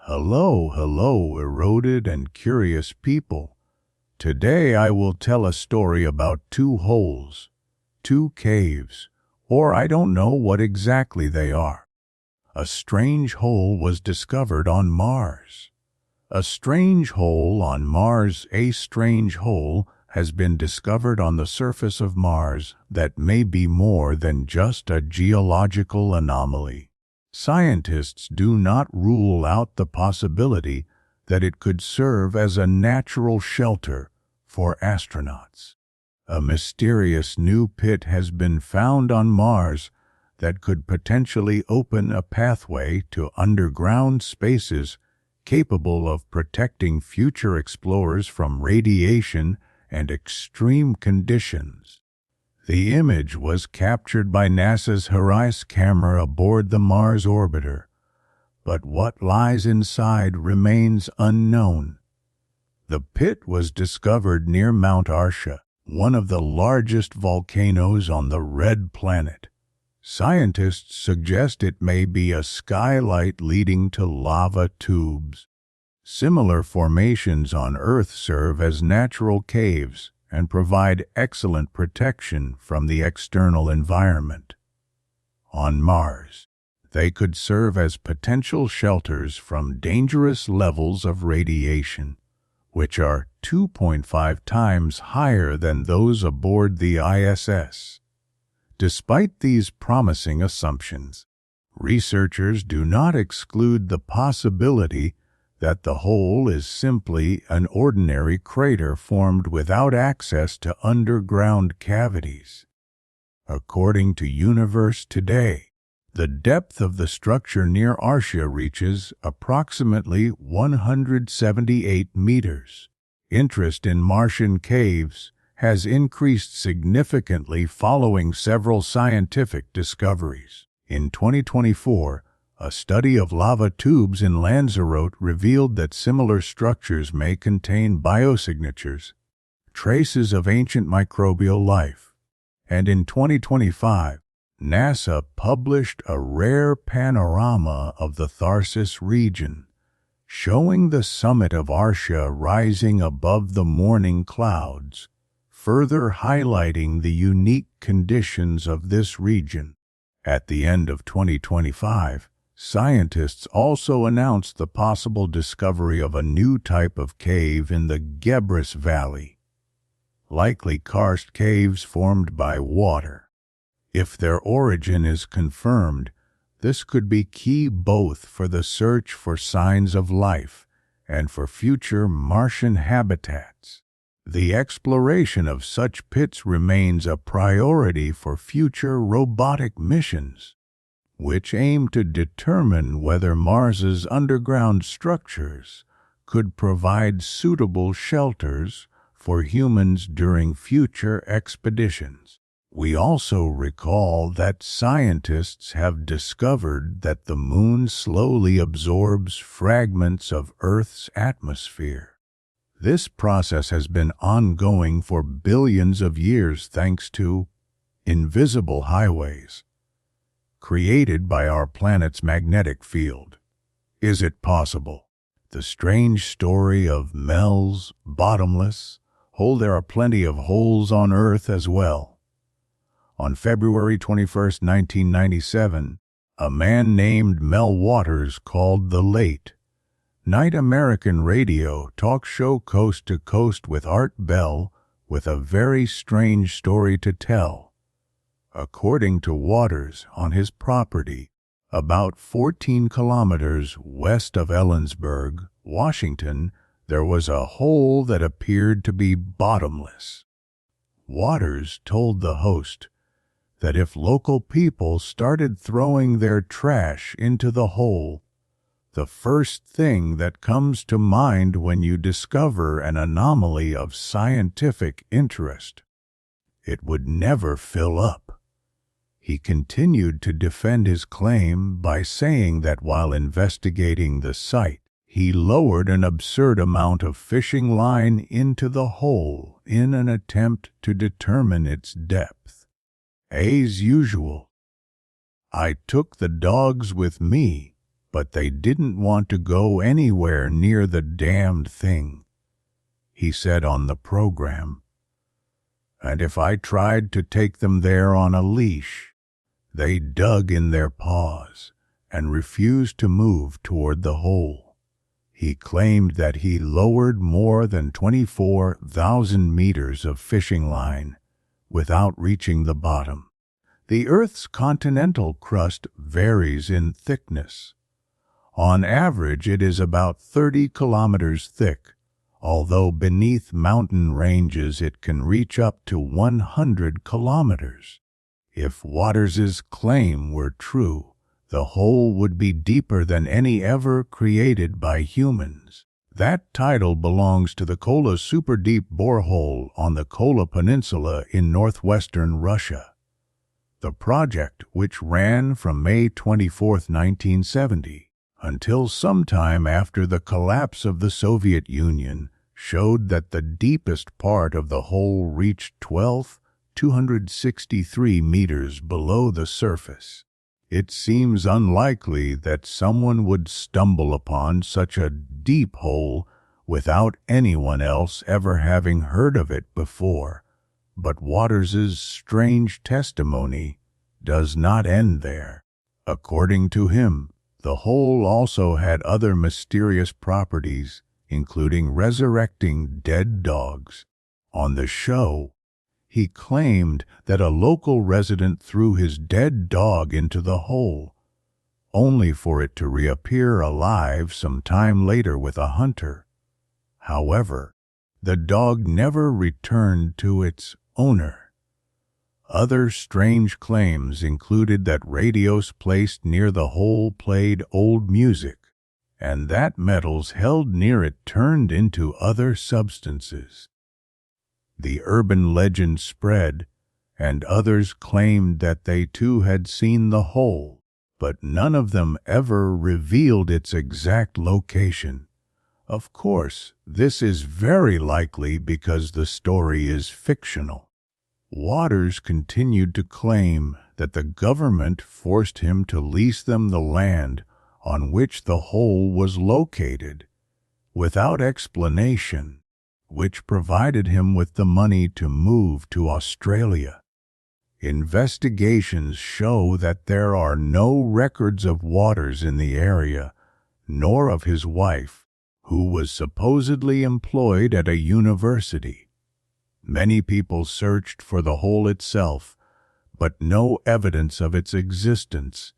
Hello, eroded and curious people. Today I will tell a story about two holes, two caves, or I don't know what exactly they are. A strange hole was discovered on Mars. A strange hole on Mars. A strange hole has been discovered on the surface of Mars that may be more than just a geological anomaly. Scientists do not rule out the possibility that it could serve as a natural shelter for astronauts. A mysterious new pit has been found on Mars that could potentially open a pathway to underground spaces capable of protecting future explorers from radiation and extreme conditions. The image was captured by NASA's HiRISE camera aboard the Mars orbiter, but what lies inside remains unknown. The pit was discovered near Mount Arsha, one of the largest volcanoes on the Red Planet. Scientists suggest it may be a skylight leading to lava tubes. Similar formations on Earth serve as natural caves and provide excellent protection from the external environment. On Mars, they could serve as potential shelters from dangerous levels of radiation, which are 2.5 times higher than those aboard the ISS. Despite these promising assumptions, researchers do not exclude the possibility that the hole is simply an ordinary crater formed without access to underground cavities. According to Universe Today, the depth of the structure near Arsha reaches approximately 178 meters. Interest in Martian caves has increased significantly following several scientific discoveries. In 2024, a study of lava tubes in Lanzarote revealed that similar structures may contain biosignatures, traces of ancient microbial life. And in 2025, NASA published a rare panorama of the Tharsis region, showing the summit of Arsha rising above the morning clouds, further highlighting the unique conditions of this region. At the end of 2025, scientists also announced the possible discovery of a new type of cave in the Gebris Valley, likely karst caves formed by water. If their origin is confirmed, this could be key both for the search for signs of life and for future Martian habitats. The exploration of such pits remains a priority for future robotic missions, which aim to determine whether Mars's underground structures could provide suitable shelters for humans during future expeditions. We also recall that scientists have discovered that the Moon slowly absorbs fragments of Earth's atmosphere. This process has been ongoing for billions of years thanks to invisible highways created by our planet's magnetic field. Is it possible? The strange story of Mel's Bottomless. There are plenty of holes on Earth as well. On February 21, 1997, a man named Mel Waters called the late night American radio talk show Coast to Coast with Art Bell with a very strange story to tell. According to Waters, on his property, about 14 kilometers west of Ellensburg, Washington, there was a hole that appeared to be bottomless. Waters told the host that if local people started throwing their trash into the hole, the first thing that comes to mind when you discover an anomaly of scientific interest, it would never fill up. He continued to defend his claim by saying that while investigating the site, he lowered an absurd amount of fishing line into the hole in an attempt to determine its depth. As usual, I took the dogs with me, but they didn't want to go anywhere near the damned thing, he said on the program. And if I tried to take them there on a leash, they dug in their paws and refused to move toward the hole. He claimed that he lowered more than 24,000 meters of fishing line without reaching the bottom. The Earth's continental crust varies in thickness. On average, it is about 30 kilometers thick, although beneath mountain ranges it can reach up to 100 kilometers. If Waters' claim were true, the hole would be deeper than any ever created by humans. That title belongs to the Kola super-deep borehole on the Kola Peninsula in northwestern Russia. The project, which ran from May 24, 1970, until sometime after the collapse of the Soviet Union, showed that the deepest part of the hole reached 263 meters below the surface. It seems unlikely that someone would stumble upon such a deep hole without anyone else ever having heard of it before. But Waters' strange testimony does not end there. According to him, the hole also had other mysterious properties, including resurrecting dead dogs. On the show, he claimed that a local resident threw his dead dog into the hole, only for it to reappear alive some time later with a hunter. However, the dog never returned to its owner. Other strange claims included that radios placed near the hole played old music, and that metals held near it turned into other substances. The urban legend spread, and others claimed that they too had seen the hole, but none of them ever revealed its exact location. Of course, this is very likely because the story is fictional. Waters continued to claim that the government forced him to lease them the land on which the hole was located, without explanation, which provided him with the money to move to Australia. Investigations show that there are no records of Waters in the area, nor of his wife, who was supposedly employed at a university. Many people searched for the hole itself, but no evidence of its existence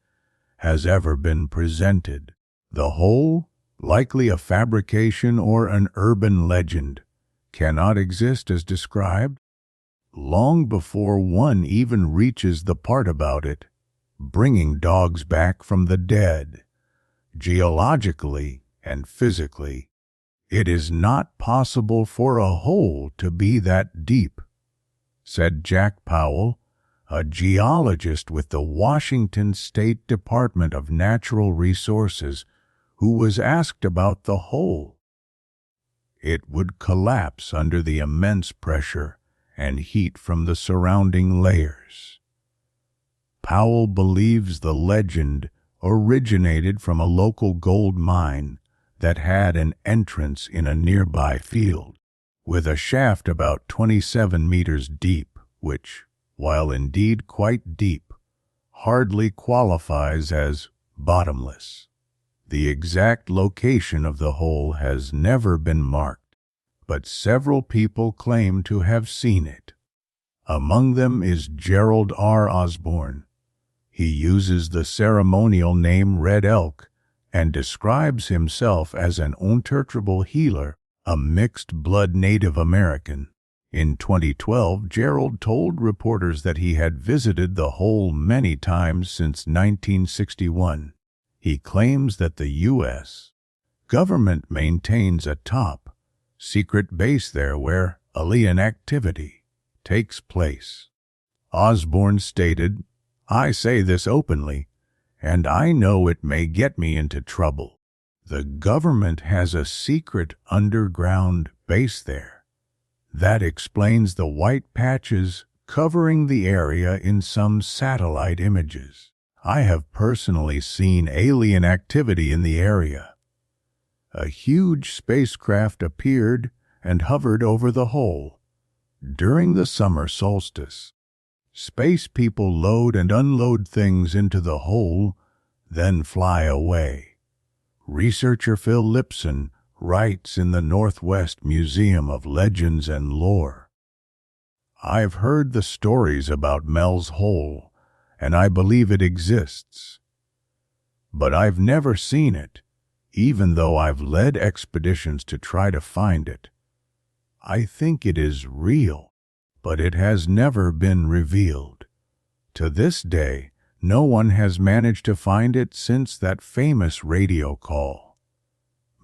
has ever been presented. The hole, likely a fabrication or an urban legend, cannot exist as described. Long before one even reaches the part about it, bringing dogs back from the dead, geologically and physically, it is not possible for a hole to be that deep, said Jack Powell, a geologist with the Washington State Department of Natural Resources, who was asked about the hole. It would collapse under the immense pressure and heat from the surrounding layers. Powell believes the legend originated from a local gold mine that had an entrance in a nearby field, with a shaft about 27 meters deep, which, while indeed quite deep, hardly qualifies as bottomless. The exact location of the hole has never been marked, but several people claim to have seen it. Among them is Gerald R. Osborne. He uses the ceremonial name Red Elk and describes himself as an unsearchable healer, a mixed-blood Native American. In 2012, Gerald told reporters that he had visited the hole many times since 1961. He claims that the U.S. government maintains a top secret base there where alien activity takes place. Osborne stated, "I say this openly, and I know it may get me into trouble. The government has a secret underground base there. That explains the white patches covering the area in some satellite images. I have personally seen alien activity in the area. A huge spacecraft appeared and hovered over the hole during the summer solstice. Space people load and unload things into the hole, then fly away. Researcher Phil Lipson writes in the Northwest Museum of Legends and Lore. I've heard the stories about Mel's Hole, and I believe it exists. But I've never seen it, even though I've led expeditions to try to find it. I think it is real, but it has never been revealed. To this day, no one has managed to find it since that famous radio call.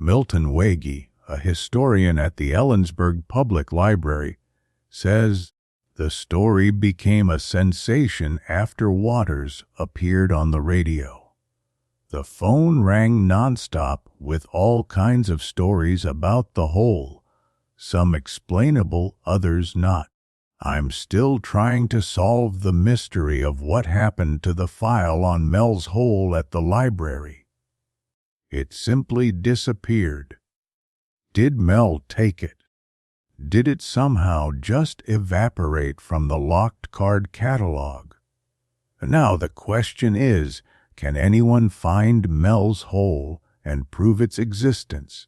Milton Wege, a historian at the Ellensburg Public Library, says, "The story became a sensation after Waters appeared on the radio. The phone rang nonstop with all kinds of stories about the hole, some explainable, others not. I'm still trying to solve the mystery of what happened to the file on Mel's Hole at the library. It simply disappeared. Did Mel take it? Did it somehow just evaporate from the locked card catalog? Now the question is, can anyone find Mel's Hole and prove its existence?